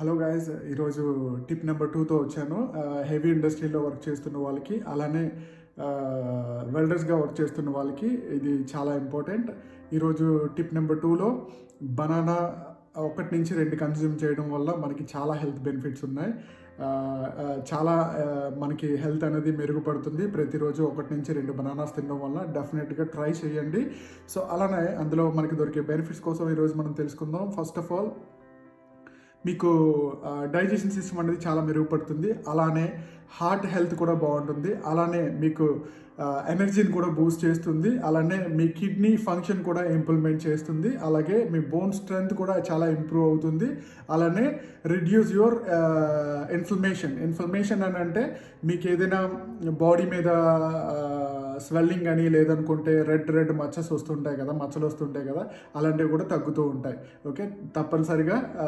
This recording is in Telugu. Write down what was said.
హలో గాయస్, ఈరోజు టిప్ నెంబర్ 2తో వచ్చాను. హెవీ ఇండస్ట్రీలో వర్క్ చేస్తున్న వాళ్ళకి, అలానే వెల్డర్స్గా వర్క్ చేస్తున్న వాళ్ళకి ఇది చాలా ఇంపార్టెంట్. ఈరోజు టిప్ నెంబర్ 2లో బనానా 1 నుంచి 2 కన్జ్యూమ్ చేయడం వల్ల మనకి చాలా హెల్త్ బెనిఫిట్స్ ఉన్నాయి. చాలా మనకి హెల్త్ అనేది మెరుగుపడుతుంది. ప్రతిరోజు 1 నుంచి 2 బనానాస్ తినడం వల్ల డెఫినెట్గా ట్రై చేయండి. సో అలానే అందులో మనకి దొరికే బెనిఫిట్స్ కోసం ఈరోజు మనం తెలుసుకుందాం. ఫస్ట్ ఆఫ్ ఆల్, మీకు డైజెషన్ సిస్టమ్ అనేది చాలా మెరుగుపడుతుంది. అలానే హార్ట్ హెల్త్ కూడా బాగుంటుంది. అలానే మీకు ఎనర్జీని కూడా బూస్ట్ చేస్తుంది. అలానే మీ కిడ్నీ ఫంక్షన్ కూడా ఇంప్రూవ్మెంట్ చేస్తుంది. అలాగే మీ బోన్ స్ట్రెంగ్త్ కూడా చాలా ఇంప్రూవ్ అవుతుంది. అలానే రిడ్యూస్ యువర్ ఇన్ఫ్లమేషన్ అని అంటే మీకు ఏదైనా బాడీ మీద స్వెల్లింగ్ అని లేదనుకుంటే రెడ్ మచ్చలు వస్తుంటాయి కదా, అలాంటివి కూడా తగ్గుతూ ఉంటాయి. ఓకే, తప్పనిసరిగా